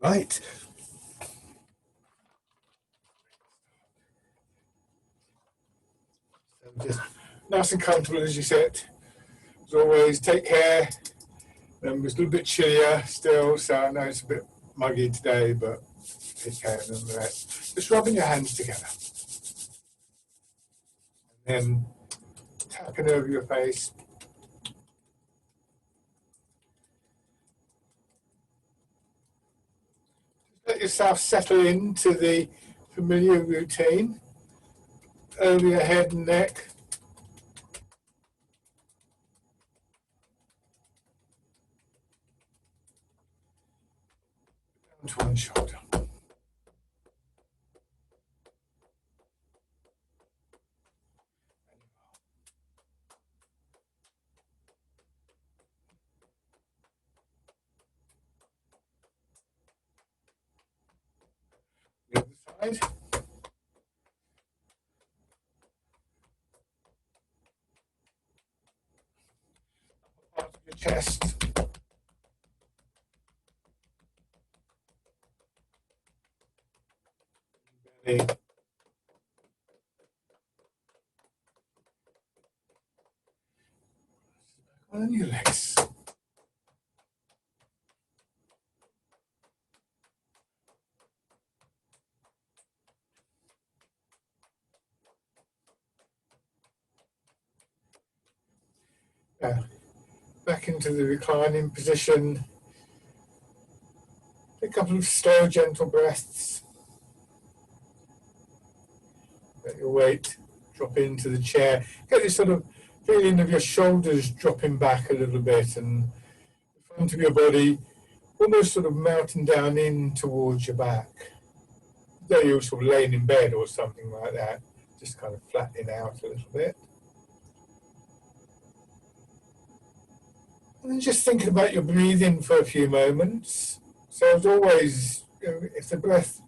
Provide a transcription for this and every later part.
Right. So just nice and comfortable as you sit. As always, take care. It's a little bit chillier still, so I know it's a bit muggy today, but take care nonetheless. Just rubbing your hands together. And then tapping over your face. Let yourself settle into the familiar routine over your head and neck. Down to one shoulder. The other side. Part of your chest. Belly. On your legs. Back into the reclining position. A couple of slow, gentle breaths. Let your weight drop into the chair. Get this sort of feeling of your shoulders dropping back a little bit and the front of your body almost sort of melting down in towards your back. Though you're sort of laying in bed or something like that, just kind of flattening out a little bit. And then just thinking about your breathing for a few moments. So as always, if the breath,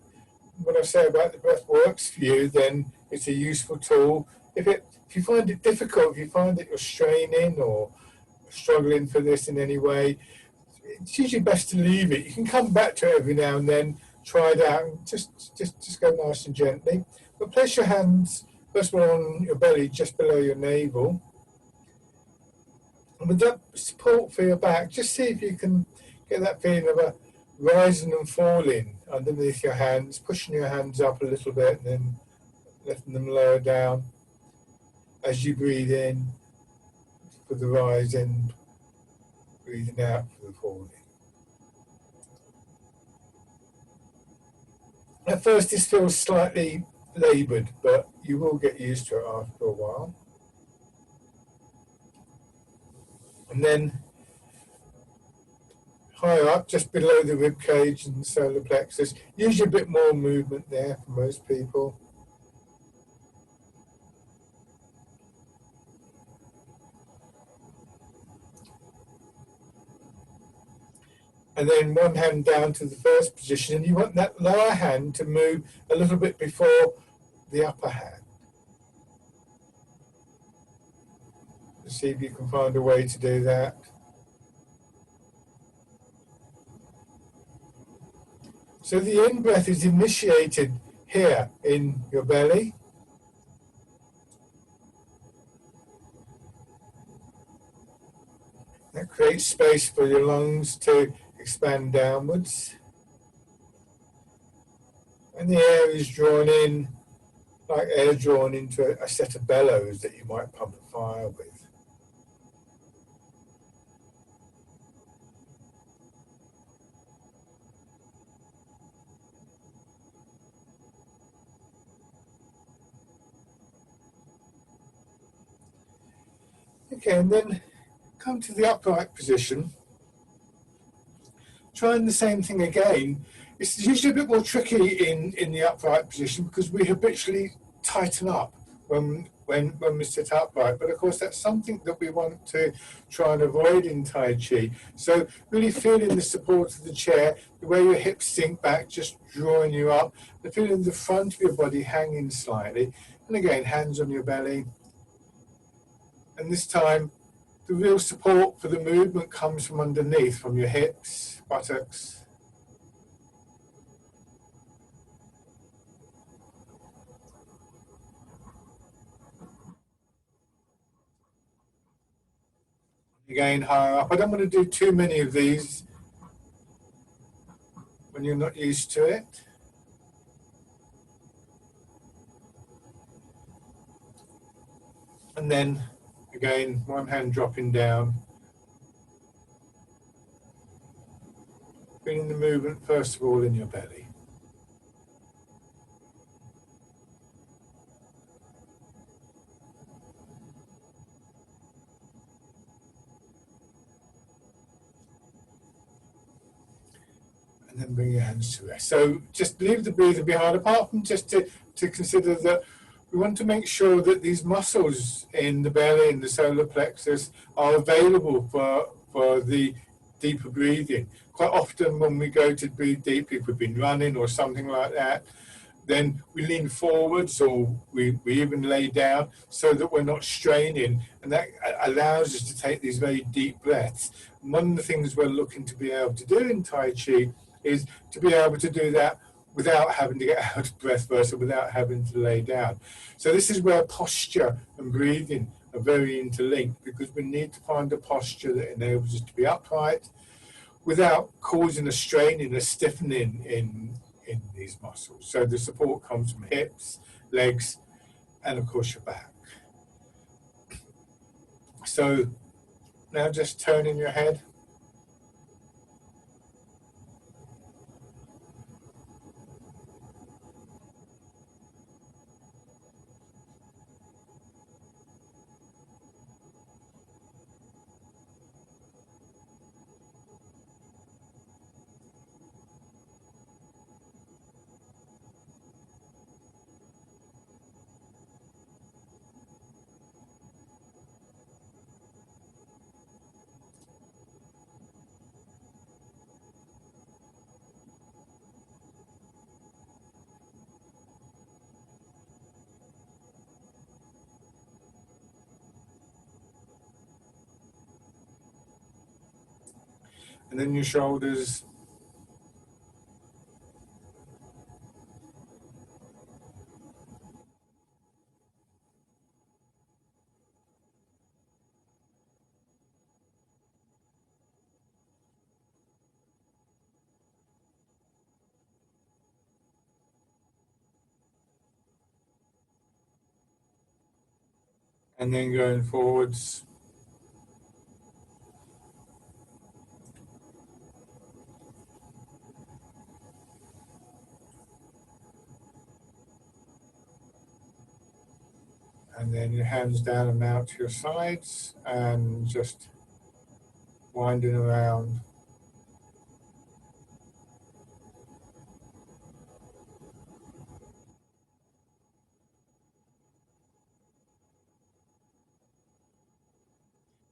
what I say about the breath works for you, then it's a useful tool. If you find it difficult, if you find that you're straining or struggling for this in any way, it's usually best to leave it. You can come back to it every now and then, try it out, and just go nice and gently. But place your hands first of all on your belly, just below your navel. And with that support for your back, just see if you can get that feeling of a rising and falling underneath your hands, pushing your hands up a little bit and then letting them lower down as you breathe in for the rising, breathing out for the falling. At first this feels slightly laboured, but you will get used to it after a while. And then higher up, just below the rib cage and the solar plexus, usually a bit more movement there for most people. And then one hand down to the first position, and you want that lower hand to move a little bit before the upper hand. Let's see if you can find a way to do that. So the in-breath is initiated here in your belly. That creates space for your lungs to expand downwards. And the air is drawn in, like air drawn into a set of bellows that you might pump a fire with. Okay, and then come to the upright position. Trying the same thing again. It's usually a bit more tricky in the upright position because we habitually tighten up when we sit upright. But of course, that's something that we want to try and avoid in Tai Chi. So really feeling the support of the chair, the way your hips sink back, just drawing you up, the feeling the front of your body hanging slightly. And again, hands on your belly. And this time, the real support for the movement comes from underneath, from your hips, buttocks. Again, higher up. I don't want to do too many of these when you're not used to it. And then again, one hand dropping down. Feeling the movement first of all in your belly. And then bring your hands to rest. So just leave the breather behind, apart from just to consider that we want to make sure that these muscles in the belly and the solar plexus are available for the deeper breathing. Quite often when we go to breathe deep, if we've been running or something like that, then we lean forwards or we even lay down so that we're not straining, and that allows us to take these very deep breaths. And one of the things we're looking to be able to do in Tai Chi is to be able to do that without having to get out of breath first or without having to lay down. So this is where posture and breathing are very interlinked, because we need to find a posture that enables us to be upright without causing a strain and a stiffening in these muscles. So the support comes from hips, legs, and of course your back. So now just turning your head. And then your shoulders. And then going forwards. And then your hands down and out to your sides and just winding around.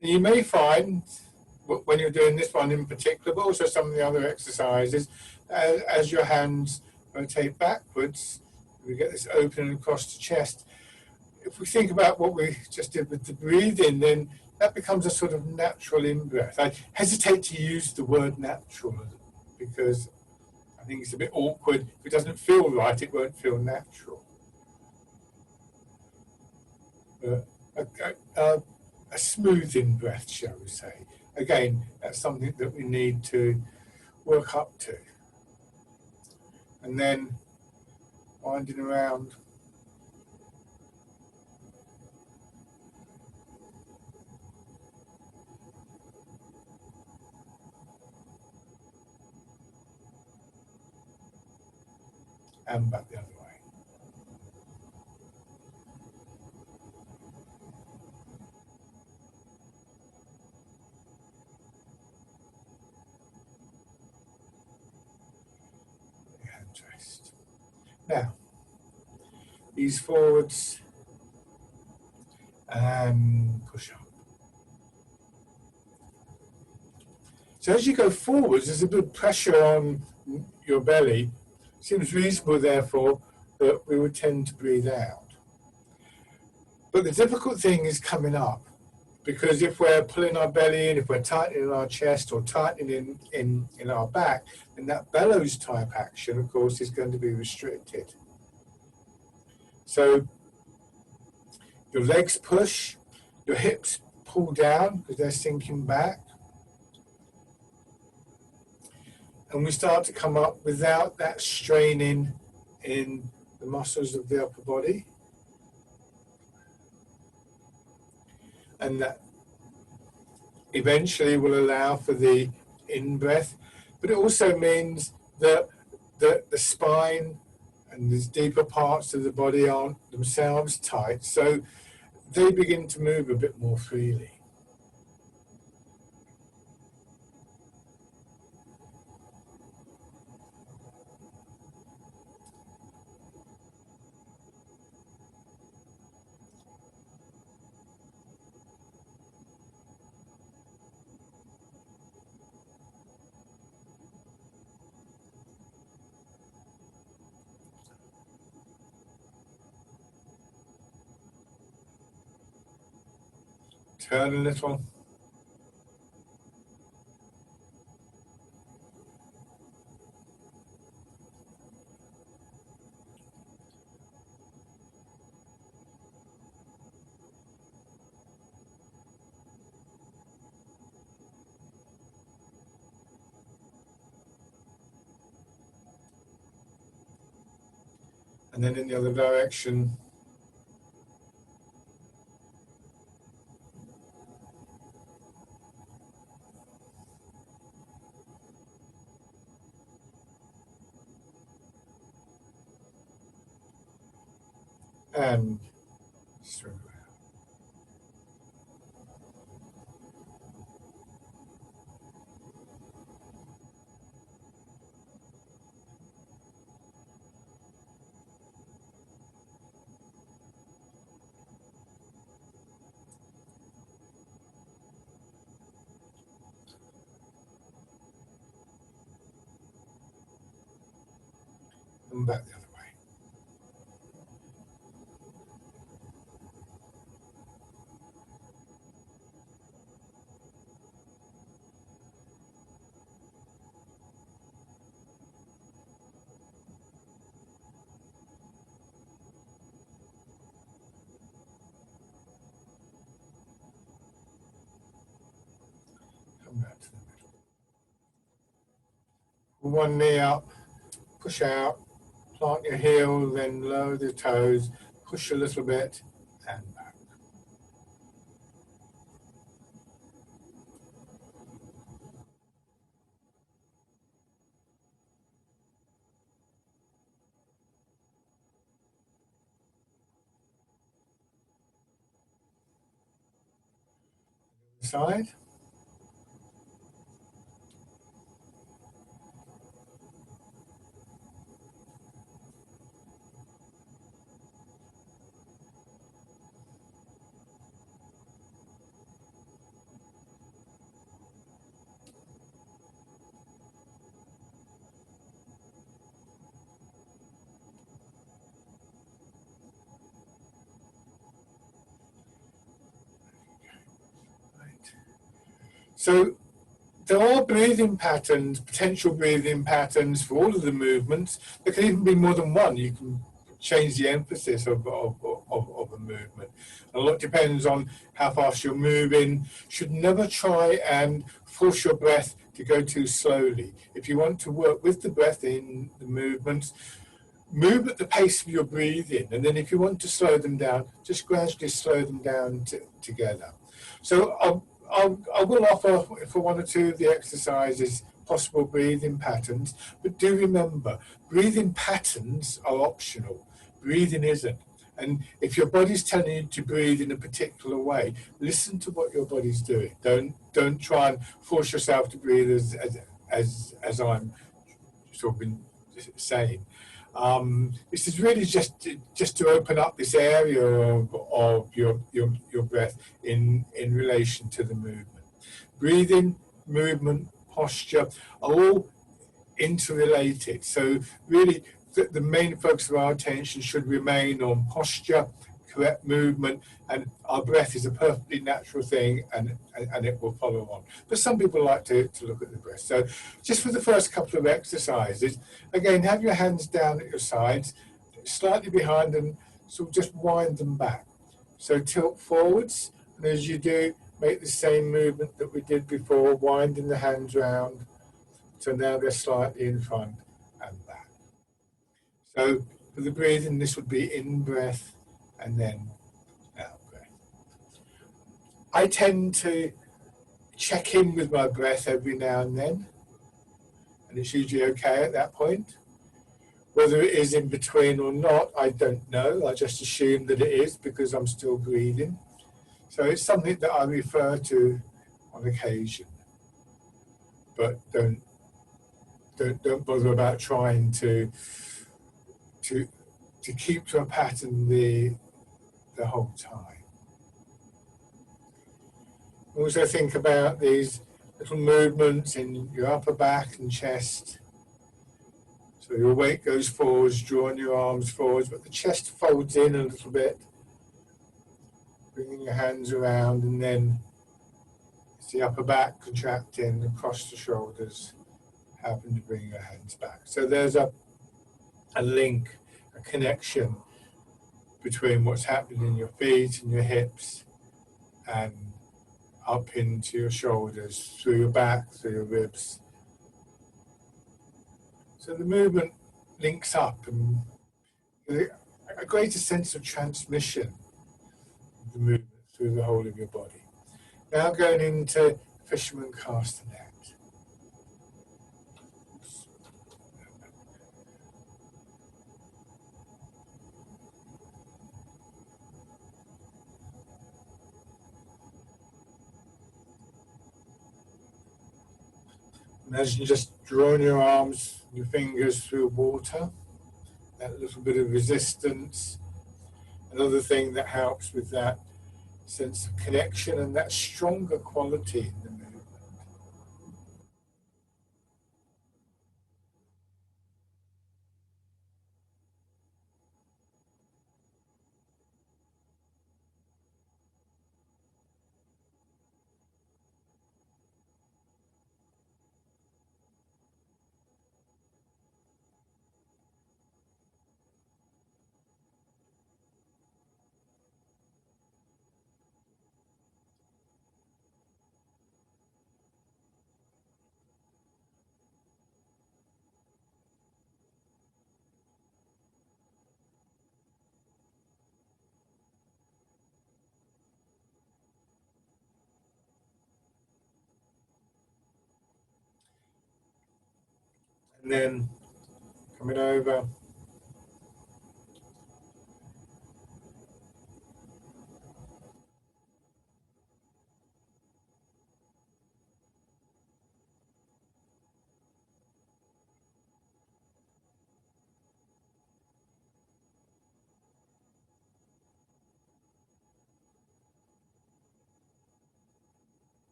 You may find when you're doing this one in particular, but also some of the other exercises, as your hands rotate backwards, we get this opening across the chest. If we think about what we just did with the breathing, then that becomes a sort of natural in-breath. I hesitate to use the word natural because I think it's a bit awkward. If it doesn't feel right, it won't feel natural. A smooth in-breath, shall we say. Again, that's something that we need to work up to. And then winding around. And back the other way. Hands rest. Now, ease forwards and push up. So as you go forwards, there's a bit of pressure on your belly. It seems reasonable, therefore, that we would tend to breathe out. But the difficult thing is coming up, because if we're pulling our belly in, if we're tightening our chest or tightening in our back, then that bellows type action, of course, is going to be restricted. So your legs push, your hips pull down because they're sinking back. And we start to come up without that straining in the muscles of the upper body. And that eventually will allow for the in-breath. But it also means that the spine and these deeper parts of the body aren't themselves tight. So they begin to move a bit more freely. Turn a little. And then in the other direction. And swim around. And back the other way. Come back to the middle. One knee up, push out, plant your heel, then lower the toes, push a little bit, and back. Side. So there are breathing patterns, potential breathing patterns for all of the movements. There can even be more than one. You can change the emphasis of a movement. A lot depends on how fast you're moving. Should never try and force your breath to go too slowly. If you want to work with the breath in the movements, move at the pace of your breathing. And then if you want to slow them down, just gradually slow them down together. So I will offer for one or two of the exercises possible breathing patterns, but do remember, breathing patterns are optional. Breathing isn't. And if your body's telling you to breathe in a particular way, listen to what your body's doing. Don't try and force yourself to breathe as I'm sort of been saying. This is really just to open up this area of your breath in relation to the movement. Breathing, movement, posture are all interrelated. So really the main focus of our attention should remain on posture, correct movement, and our breath is a perfectly natural thing, and it will follow on. But some people like to look at the breath. So just for the first couple of exercises, again, have your hands down at your sides, slightly behind, and sort of just wind them back. So tilt forwards, and as you do, make the same movement that we did before, winding the hands round. So now they're slightly in front and back. So for the breathing, this would be in breath and then out breath. I tend to check in with my breath every now and then, and it's usually okay at that point. Whether it is in between or not, I don't know. I just assume that it is because I'm still breathing. So it's something that I refer to on occasion, but don't bother about trying to keep to a pattern the whole time. Also think about these little movements in your upper back and chest. So your weight goes forwards, drawing your arms forwards, but the chest folds in a little bit, bringing your hands around, and then it's the upper back contracting across the shoulders, helping to bring your hands back. So there's a link, a connection between what's happening in your feet and your hips and up into your shoulders, through your back, through your ribs. So the movement links up and a greater sense of transmission of the movement through the whole of your body. Now going into fisherman castanet. Imagine just drawing your arms, your fingers through water, that little bit of resistance. Another thing that helps with that sense of connection and that stronger quality in the movement. And then coming over.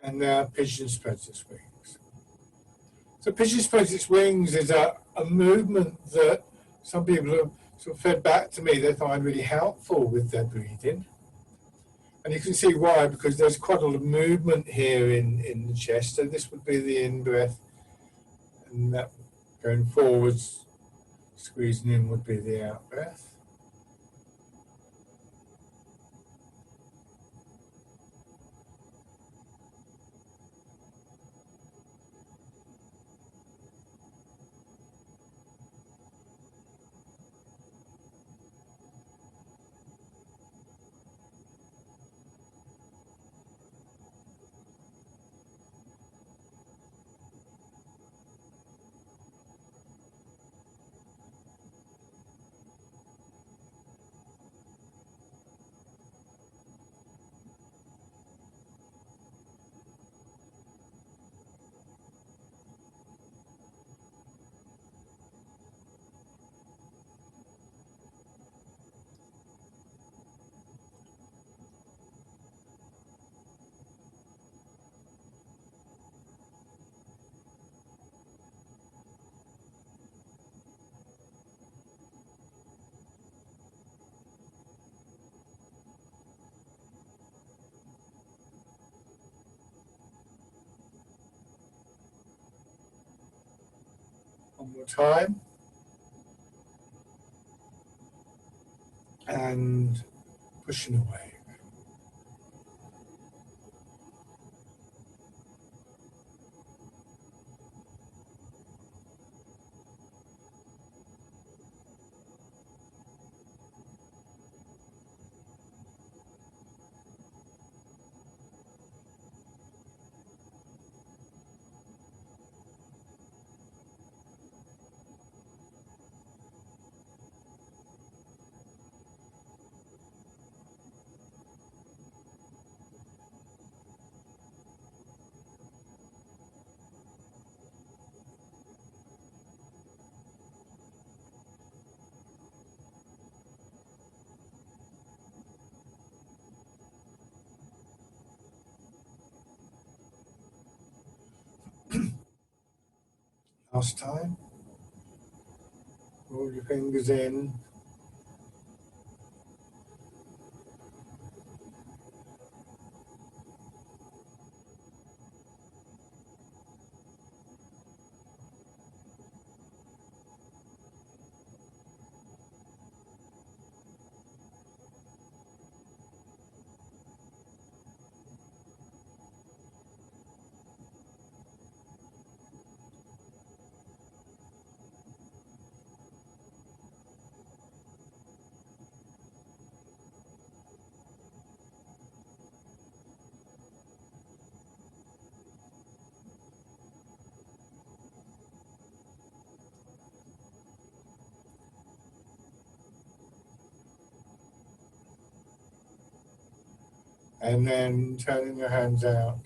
And now pigeon spreads its wings. So pigeon spreads its wings is a movement that some people have sort of fed back to me they find really helpful with their breathing. And you can see why, because there's quite a lot of movement here in the chest. So this would be the in-breath, and that going forwards, squeezing in would be the out-breath. One more time. And pushing away. Last time. Roll your fingers in. And then turning your hands out.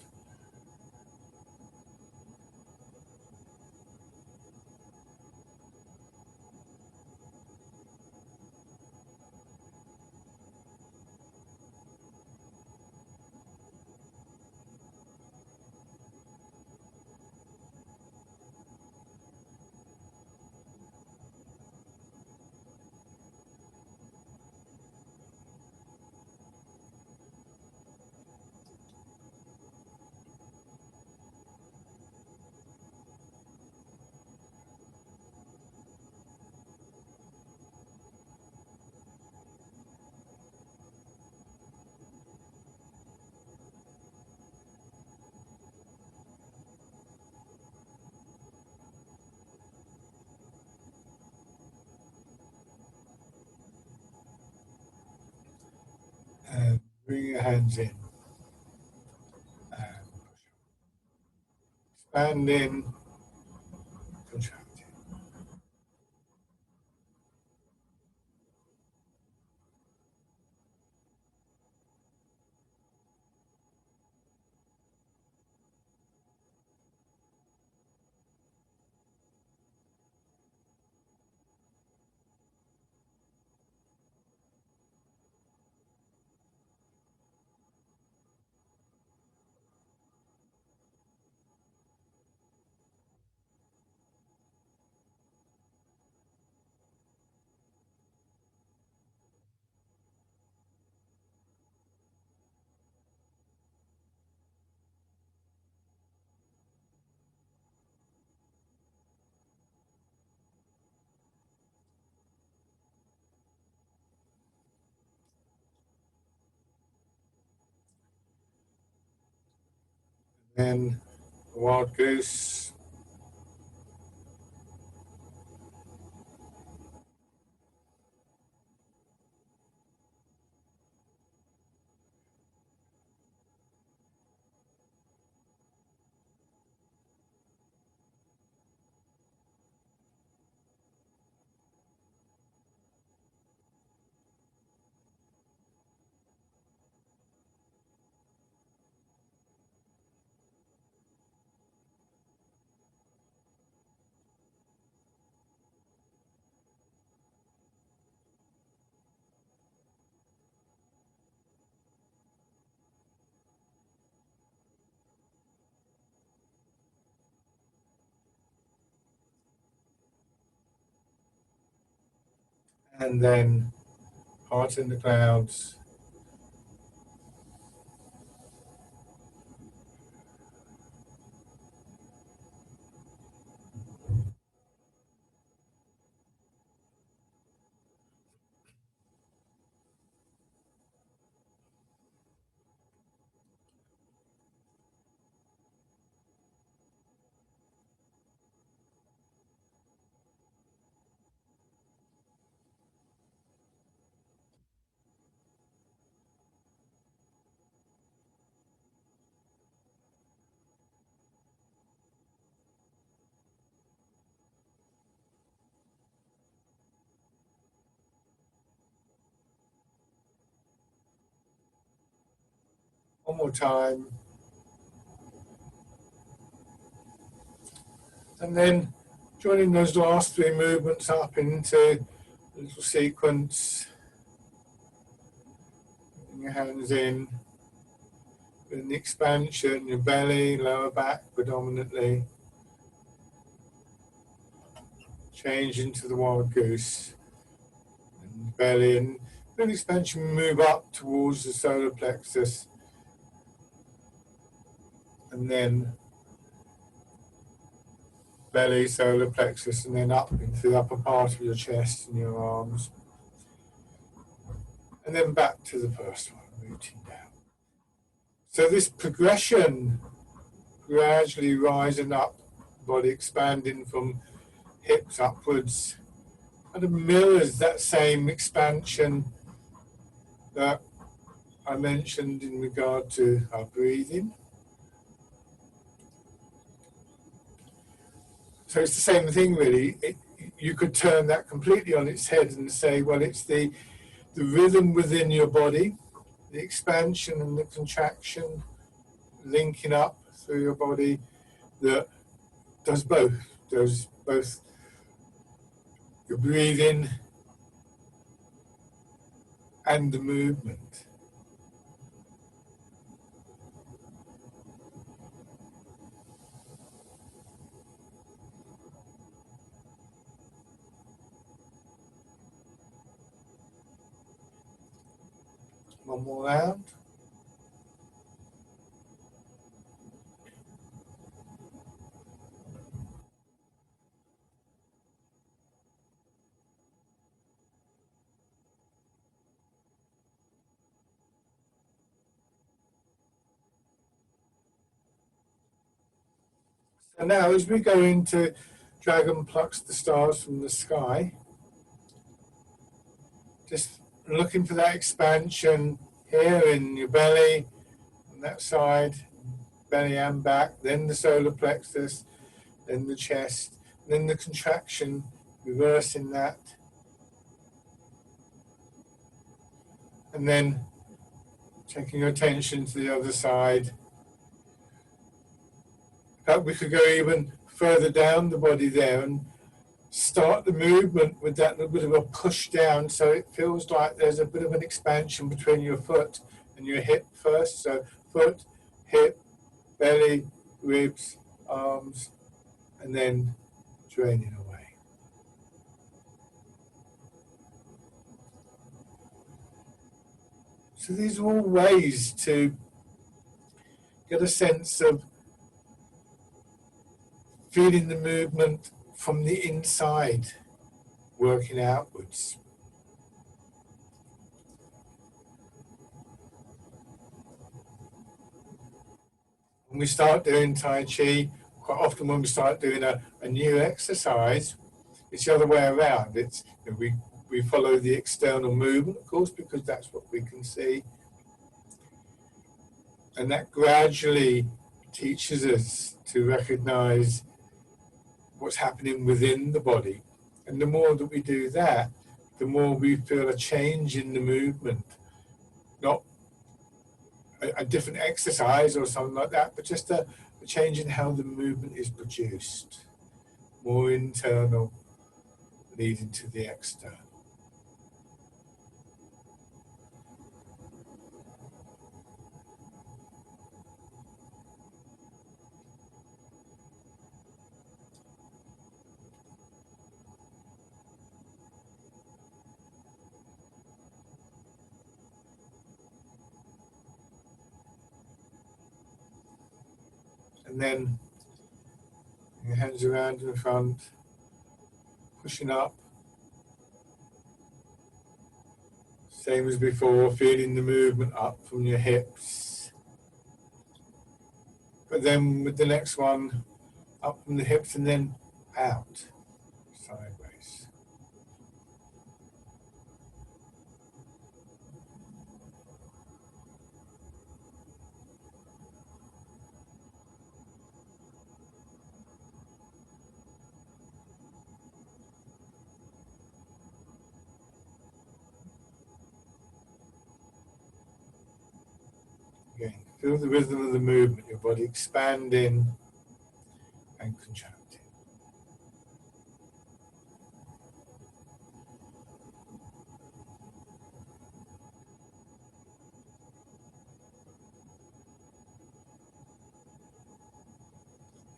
And bring your hands in. And expand in. Contract in. Then wild goose. And then heart in the clouds. One more time. And then joining those last three movements up into a little sequence. Putting your hands in. With the expansion, your belly, lower back predominantly. Change into the wild goose. And belly, and with expansion, move up towards the solar plexus. And then belly, solar plexus, and then up into the upper part of your chest and your arms. And then back to the first one, rooting down. So this progression, gradually rising up, body expanding from hips upwards, kind of mirrors that same expansion that I mentioned in regard to our breathing. So it's the same thing really. You could turn that completely on its head and say, well, it's the rhythm within your body, the expansion and the contraction linking up through your body that does both your breathing and the movement. One more round. So now as we go into Dragon Plucks the Stars from the Sky, just looking for that expansion here in your belly, on that side, belly and back, then the solar plexus, then the chest, then the contraction, reversing that. And then taking your attention to the other side. But we could go even further down the body there and start the movement with that little bit of a push down, so it feels like there's a bit of an expansion between your foot and your hip first. So foot, hip, belly, ribs, arms, and then draining away. So these are all ways to get a sense of feeling the movement from the inside, working outwards. When we start doing Tai Chi, quite often when we start doing a new exercise, it's the other way around. It's we follow the external movement, of course, because that's what we can see. And that gradually teaches us to recognize what's happening within the body. And the more that we do that, the more we feel a change in the movement. Not a different exercise or something like that, but just a change in how the movement is produced. More internal, leading to the external. And then your hands around in front, pushing up. Same as before, feeling the movement up from your hips. But then with the next one, up from the hips and then out, sideways. Again, Feel the rhythm of the movement, your body expanding and contracting.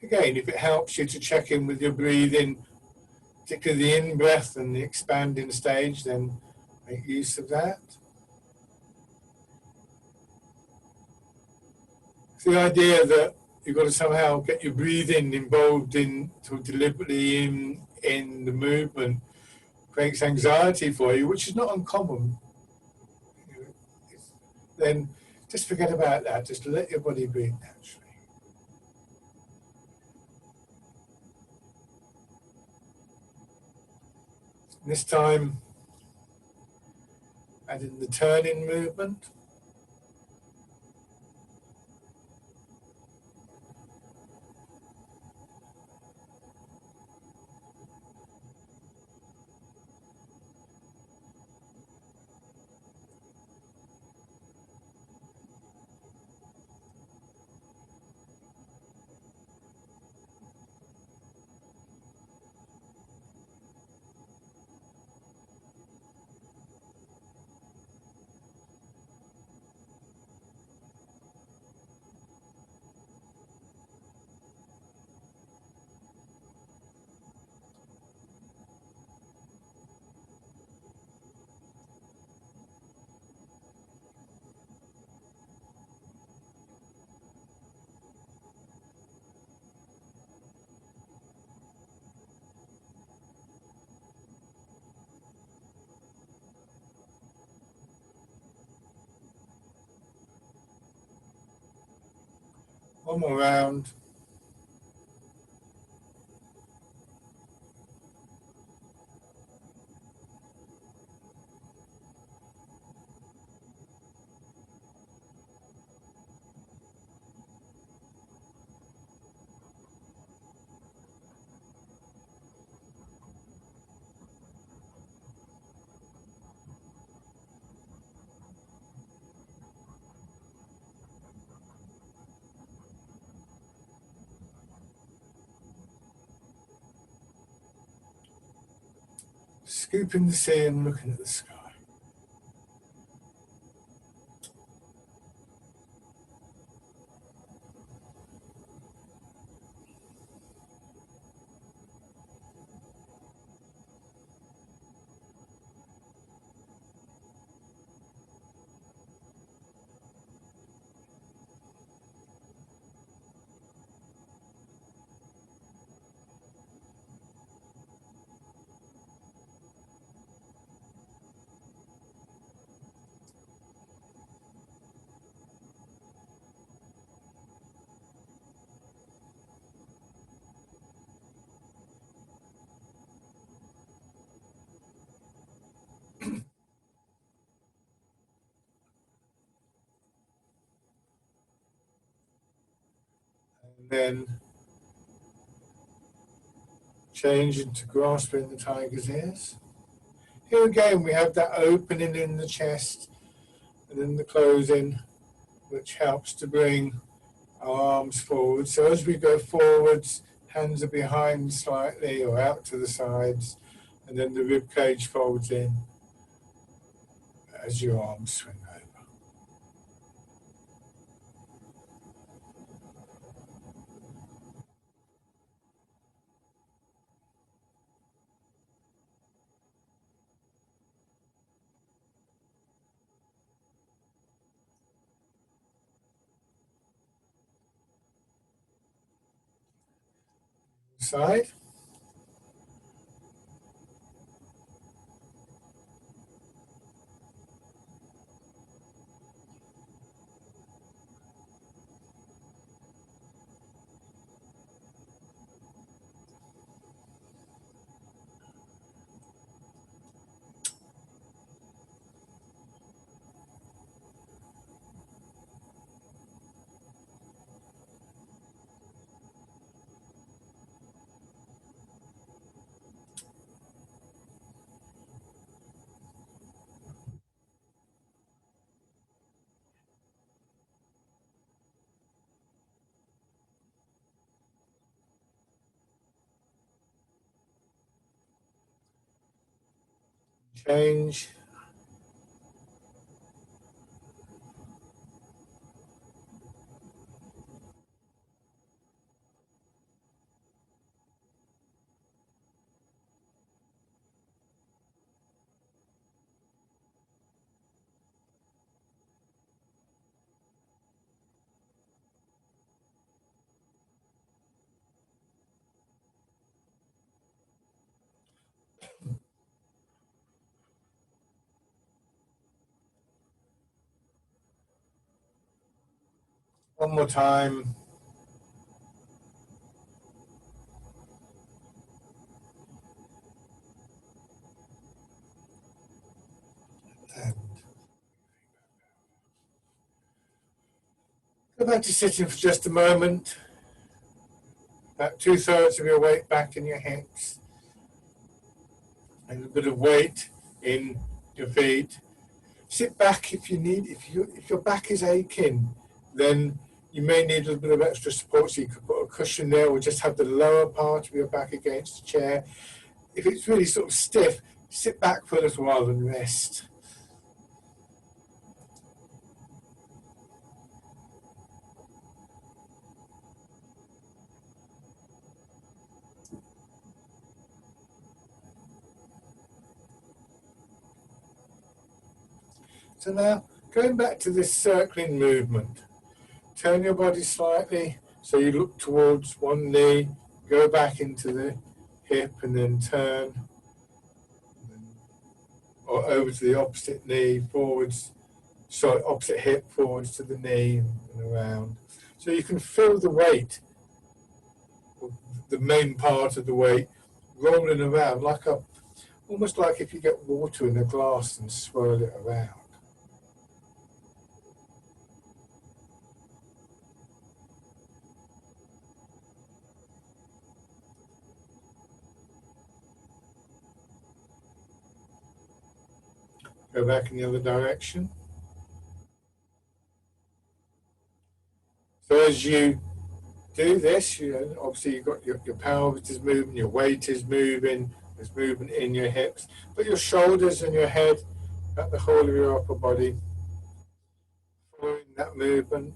Again, if it helps you to check in with your breathing, particularly the in-breath and the expanding stage, then make use of that. It's the idea that you've got to somehow get your breathing involved in, to deliberately in the movement, creates anxiety for you, which is not uncommon. Then just forget about that. Just let your body breathe naturally. This time, add in the turning movement. One more round. Scooping the sea and looking at the sky. And then change into grasping the tiger's ears. Here again, we have that opening in the chest and then the closing, which helps to bring our arms forward. So as we go forwards, hands are behind slightly or out to the sides, and then the rib cage folds in as your arms swing over. Side. Change. One more time. And go back to sitting for just a moment. About 2/3 of your weight back in your hips. And a bit of weight in your feet. Sit back if you need. If your back is aching, then you may need a little bit of extra support. So you could put a cushion there, or just have the lower part of your back against the chair. If it's really sort of stiff, sit back for a little while and rest. So now, going back to this circling movement, turn your body slightly so you look towards one knee, go back into the hip and then turn, or over to the opposite knee, forwards, sorry, opposite hip, forwards to the knee and around. So you can feel the weight, the main part of the weight, rolling around like almost like if you get water in a glass and swirl it around. Go back in the other direction. So as you do this, obviously you've got your pelvis is moving, your weight is moving, there's movement in your hips, but your shoulders and your head, at the whole of your upper body, following that movement.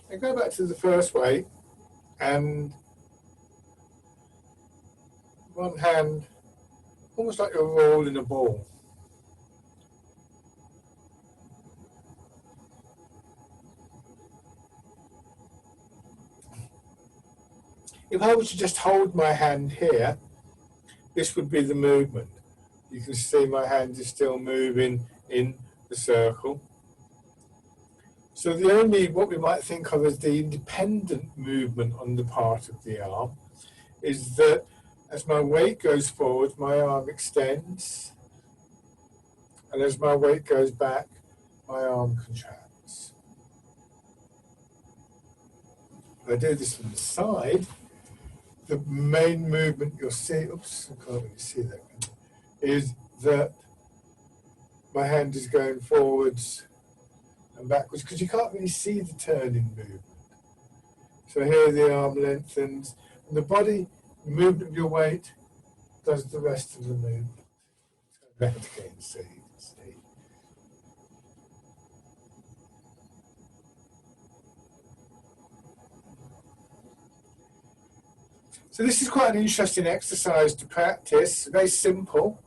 And go back to the first weight, and one hand, almost like you're rolling a ball. If I was to just hold my hand here, this would be the movement. You can see my hand is still moving in the circle. So the only, what we might think of as the independent movement on the part of the arm is that as my weight goes forward, my arm extends, and as my weight goes back, my arm contracts. If I do this from the side, the main movement you'll see, oops, I can't really see that, is that my hand is going forwards and backwards, because you can't really see the turning movement. So here the arm lengthens, and the body, the movement of your weight, does the rest of the movement. Back again, so you can see. So this is quite an interesting exercise to practice, very simple,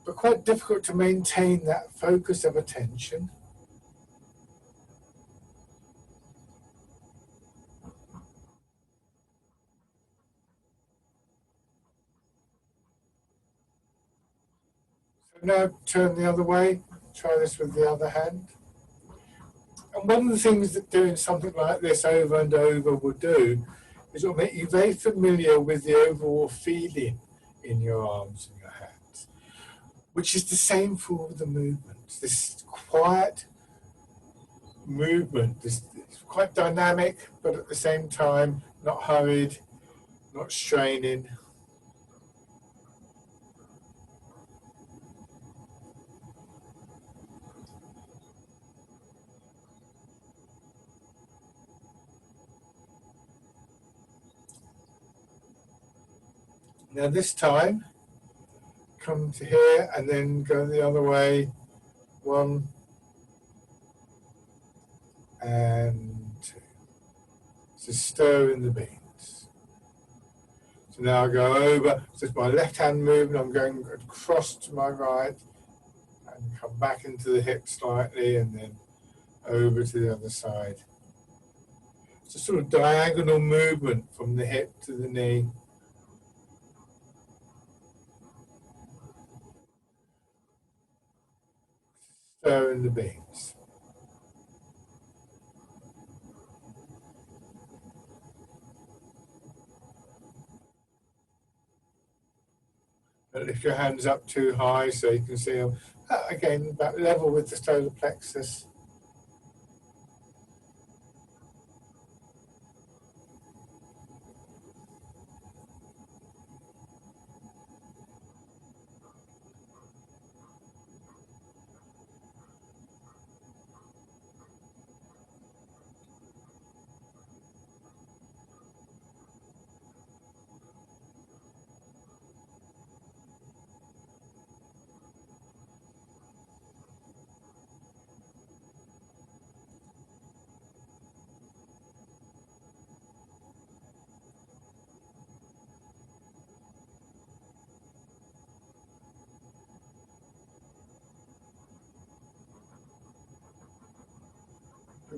but quite difficult to maintain that focus of attention. So now turn the other way, try this with the other hand. And one of the things that doing something like this over and over will do is it'll make you very familiar with the overall feeling in your arms and your hands, which is the same for all the movements. This quiet movement, this quite dynamic, but at the same time not hurried, not straining. Now this time, come to here and then go the other way. 1 and 2. So stir in the beans. So now I go over, so it's my left hand movement, I'm going across to my right and come back into the hip slightly and then over to the other side. It's a sort of diagonal movement from the hip to the knee. Stir in the beans. Don't lift your hands up too high so you can see them. Again, about level with the solar plexus.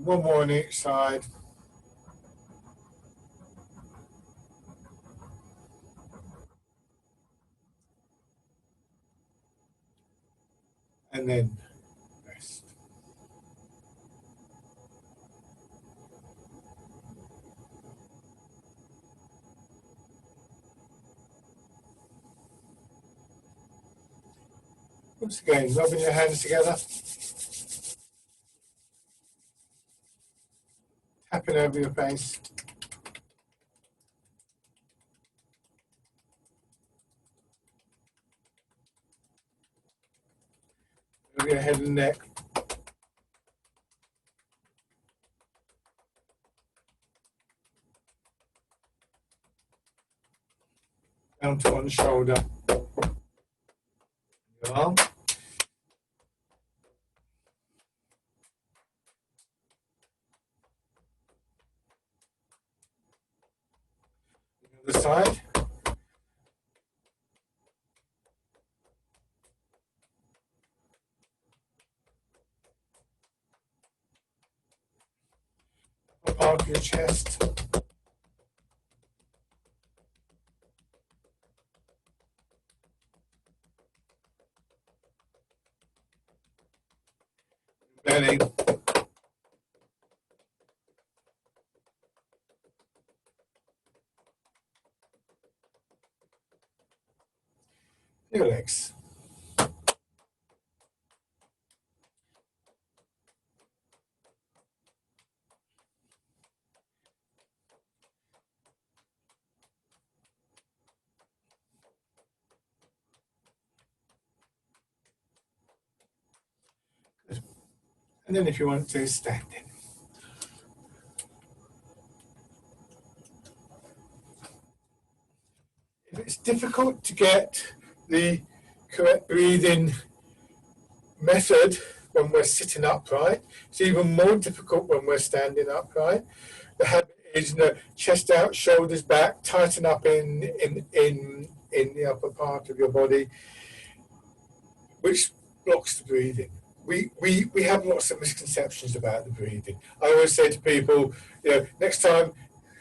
One more on each side. And then rest. Once again, rubbing your hands together. Tapping over your face. Over your head and neck. Down to one shoulder. Your arm. The other side. Part of your chest. Belly. Your legs. Good. And then if you want to, stand in. If it's difficult to get the correct breathing method when we're sitting upright, it's even more difficult when we're standing upright. The habit is, chest out, shoulders back, tighten up in the upper part of your body, which blocks the breathing. We have lots of misconceptions about the breathing. I always say to people, next time,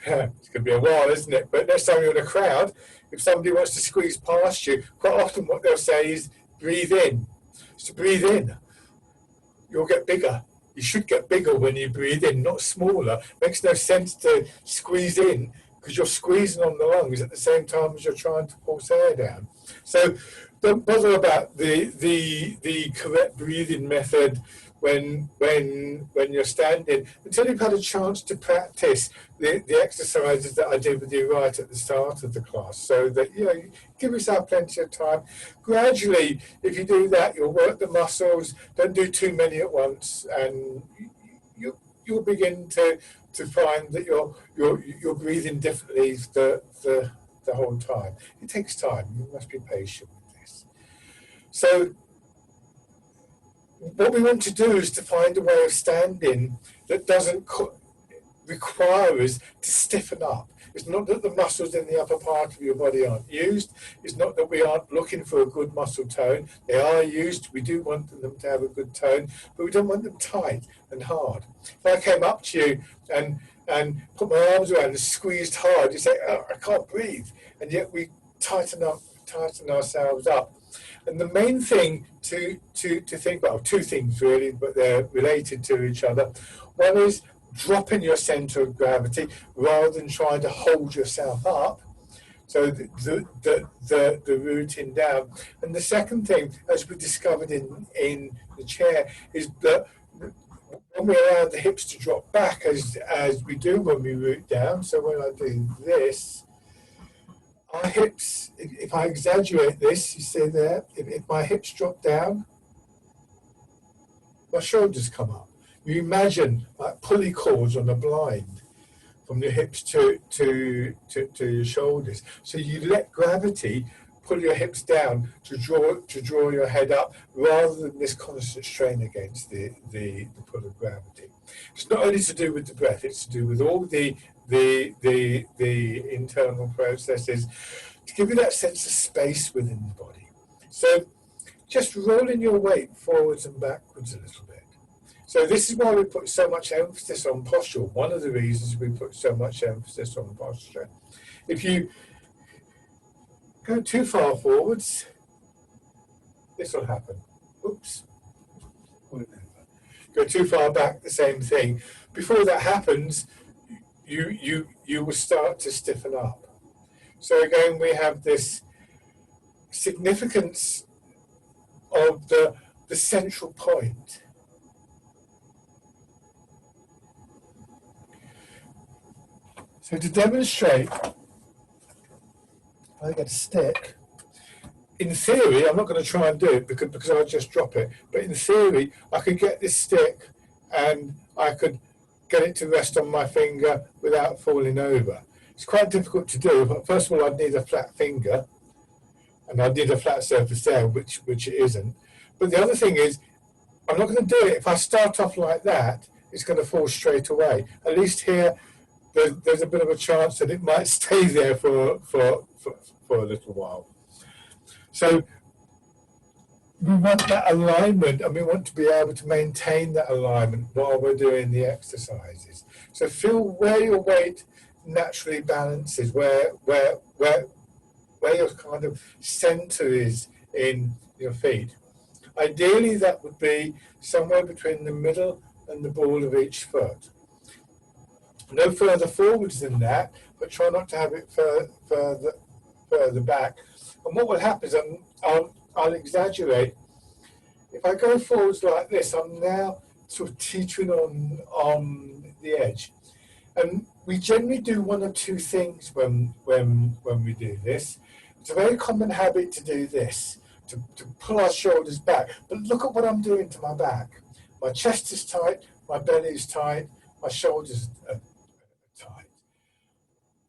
it's going to be a while, isn't it? But next time you're in a crowd, if somebody wants to squeeze past you, quite often what they'll say is, breathe in. So breathe in. You'll get bigger. You should get bigger when you breathe in, not smaller. Makes no sense to squeeze in because you're squeezing on the lungs at the same time as you're trying to force air down. So don't bother about the correct breathing method when you're standing until you've had a chance to practice the exercises that I did with you right at the start of the class, so that you give yourself plenty of time. Gradually, if you do that, you'll work the muscles. Don't do too many at once, and you'll begin to find that you're breathing differently the whole time. It takes time. You must be patient with this. So what we want to do is to find a way of standing that doesn't require us to stiffen up. It's not that the muscles in the upper part of your body aren't used. It's not that we aren't looking for a good muscle tone. They are used. We do want them to have a good tone, but we don't want them tight and hard. If I came up to you and put my arms around and squeezed hard, you say, oh, I can't breathe. And yet we tighten ourselves up. And the main thing to think about, two things really, but they're related to each other. One is dropping your center of gravity rather than trying to hold yourself up. So the rooting down. And the second thing, as we discovered in the chair, is that when we allow the hips to drop back as we do when we root down, so when I do this, our hips, if I exaggerate this, you see there, if my hips drop down, my shoulders come up. You imagine like pulley cords on a blind from your hips to your shoulders. So you let gravity pull your hips down to draw your head up rather than this constant strain against the pull of gravity. It's not only to do with the breath, it's to do with all the internal processes to give you that sense of space within the body. So just rolling your weight forwards and backwards a little bit. So this is why we put so much emphasis on posture. One of the reasons we put so much emphasis on posture. If you go too far forwards, this will happen. Oops. Go too far back, the same thing. Before that happens, you will start to stiffen up. So again, we have this significance of the central point. So to demonstrate, I get a stick. In theory, I'm not going to try and do it because I'll just drop it. But in theory, I could get this stick and I could get it to rest on my finger without falling over. It's quite difficult to do. But first of all, I'd need a flat finger, and I'd need a flat surface there, which it isn't. But the other thing is, I'm not going to do it. If I start off like that, it's going to fall straight away. At least here, there's a bit of a chance that it might stay there for a little while. So we want that alignment, and we want to be able to maintain that alignment while we're doing the exercises. So feel where your weight naturally balances, where your kind of center is in your feet. Ideally, that would be somewhere between the middle and the ball of each foot. No further forwards than that, but try not to have it further back. And what will happen is I'll exaggerate. If I go forwards like this, I'm now sort of teetering on the edge. And we generally do one or two things when we do this. It's a very common habit to do this, to pull our shoulders back. But look at what I'm doing to my back. My chest is tight, my belly is tight, my shoulders are tight.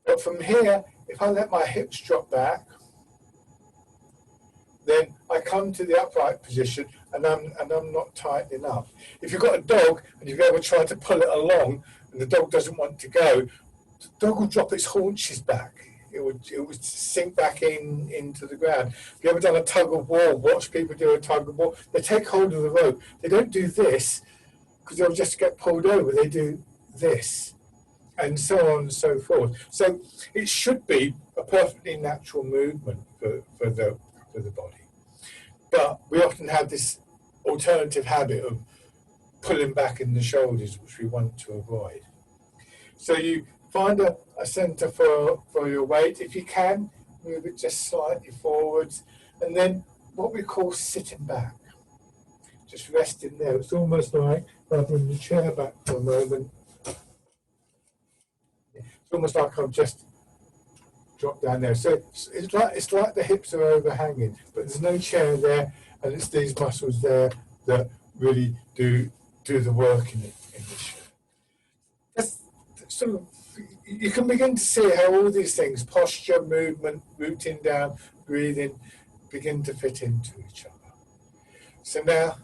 But from here, if I let my hips drop back, then I come to the upright position and I'm not tight enough. If you've got a dog and you've ever tried to pull it along and the dog doesn't want to go, the dog will drop its haunches back. It would sink back into the ground. Have you ever done a tug of war? Watch people do a tug of war. They take hold of the rope. They don't do this because they'll just get pulled over. They do this, and so on and so forth. So it should be a perfectly natural movement for the body. But we often have this alternative habit of pulling back in the shoulders, which we want to avoid. So you find a center for your weight. If you can, move it just slightly forwards. And then what we call sitting back. Just resting there. It's almost like rubbing the chair back for a moment. It's almost like I've just dropped down there. So it's like the hips are overhanging, but there's no chair there, and it's these muscles there that really do the work in this. Just sort of you can begin to see how all these things, posture, movement, rooting down, breathing, begin to fit into each other. So now,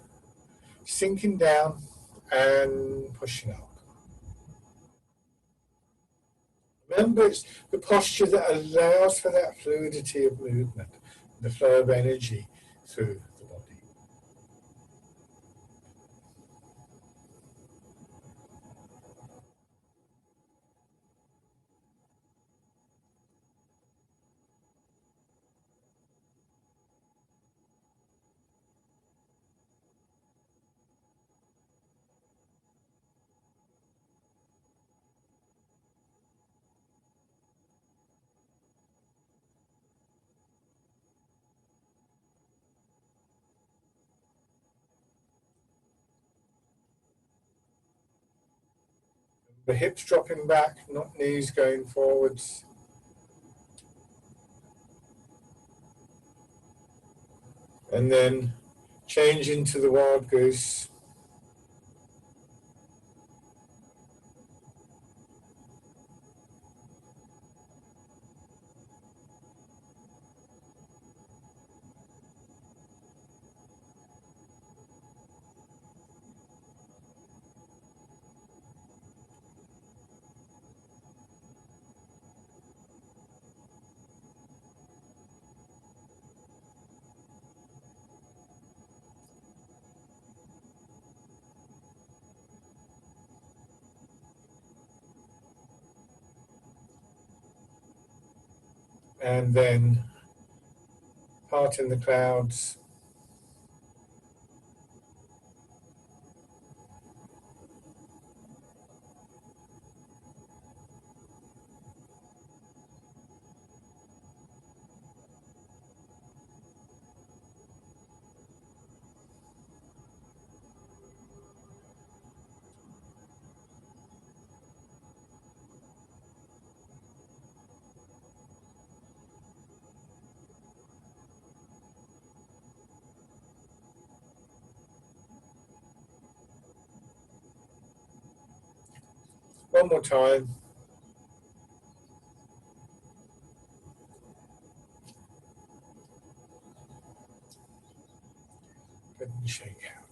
sinking down and pushing up. Remember, it's the posture that allows for that fluidity of movement, the flow of energy through the body. The hips dropping back, not knees going forwards. And then change into the wild goose. And then heart in the clouds. One more time. And shake out.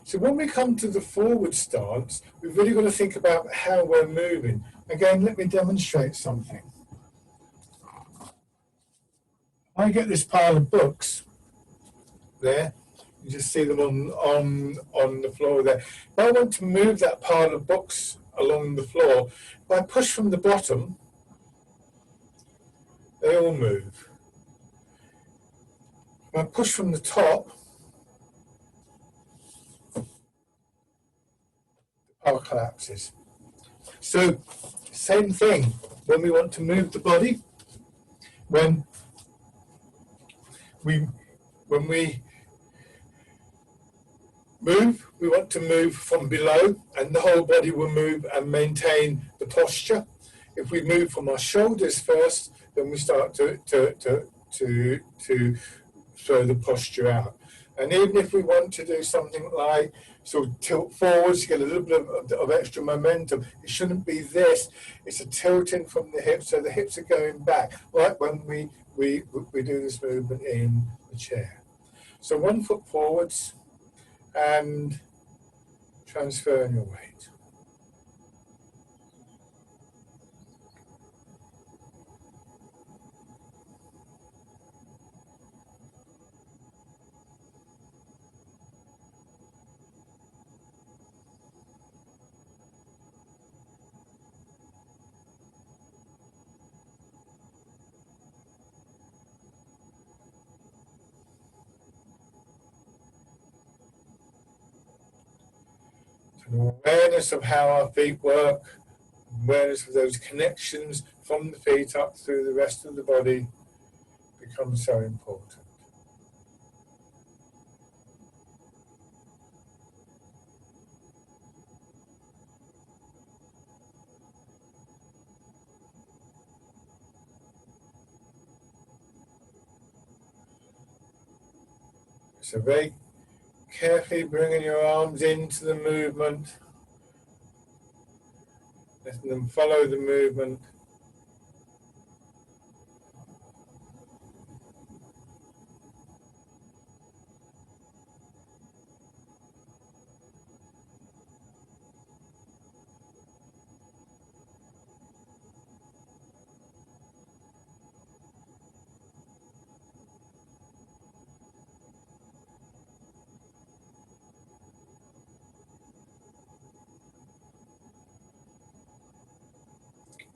So when we come to the forward stance, we've really got to think about how we're moving. Again, let me demonstrate something. I get this pile of books there. You just see them on the floor there. If I want to move that pile of books along the floor, if I push from the bottom, they all move. If I push from the top, the pile collapses. So, same thing when we want to move the body. When we move, we want to move from below, and the whole body will move and maintain the posture. If we move from our shoulders first, then we start to throw the posture out. And even if we want to do something like sort of tilt forwards to get a little bit of extra momentum, it shouldn't be this. It's a tilting from the hips, so the hips are going back, like when we do this movement in the chair. So 1 foot forwards and transferring your weight. An awareness of how our feet work, awareness of those connections from the feet up through the rest of the body becomes so important. So very carefully bringing your arms into the movement. letting them follow the movement.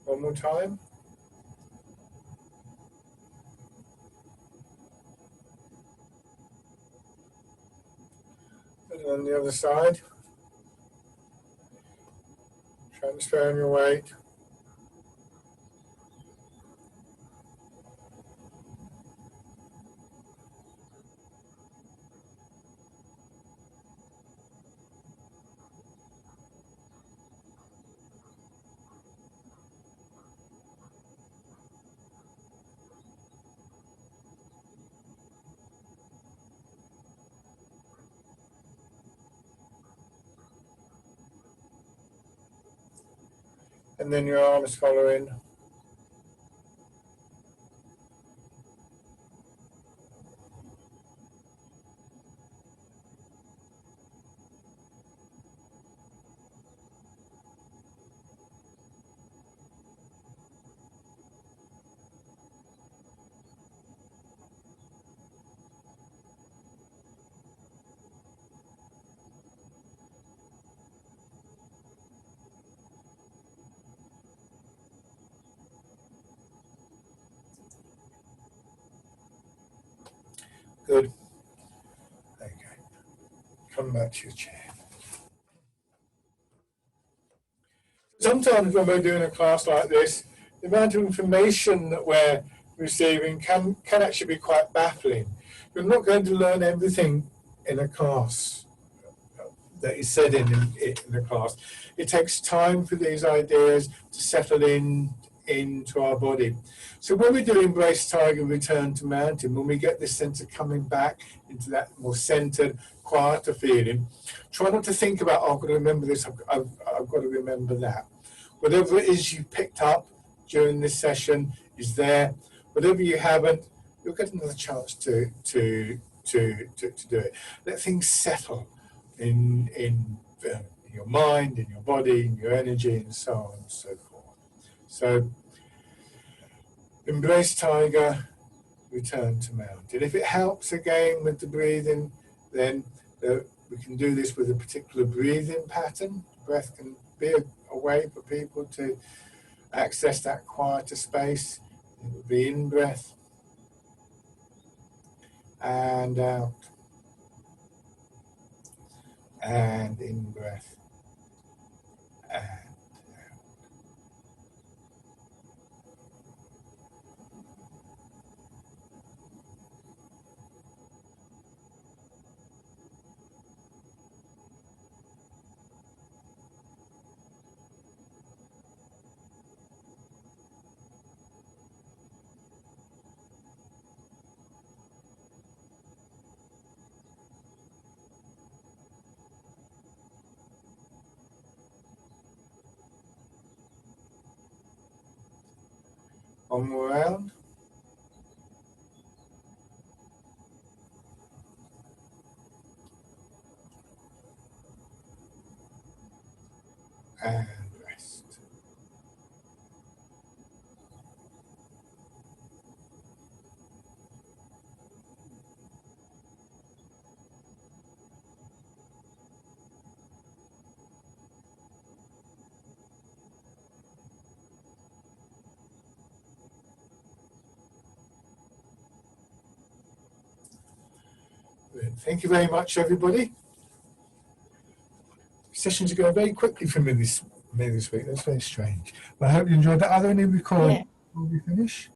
One more time. And on the other side, transferring your weight. And then your arms following. Good. Okay. Come back to your chair. Sometimes when we're doing a class like this, the amount of information that we're receiving can actually be quite baffling. You're not going to learn everything in a class that is said in the class. It takes time for these ideas to settle into our body. So when we do Embrace Tiger, Return to Mountain, when we get this sense of coming back into that more centered, quieter feeling, try not to think about, oh, I've got to remember this, I've got to remember that. Whatever it is you picked up during this session is there. Whatever you haven't, you'll get another chance to do it. Let things settle in your mind, in your body, in your energy, and so on and so forth. So, Embrace Tiger, Return to Mountain. If it helps again with the breathing, then we can do this with a particular breathing pattern. Breath can be a way for people to access that quieter space. It would be in breath and out, and in breath and out. One more round. And rest. Thank you very much, everybody. Sessions are going very quickly for me this week. That's very strange. But I hope you enjoyed that. Are there any recordings before we finish?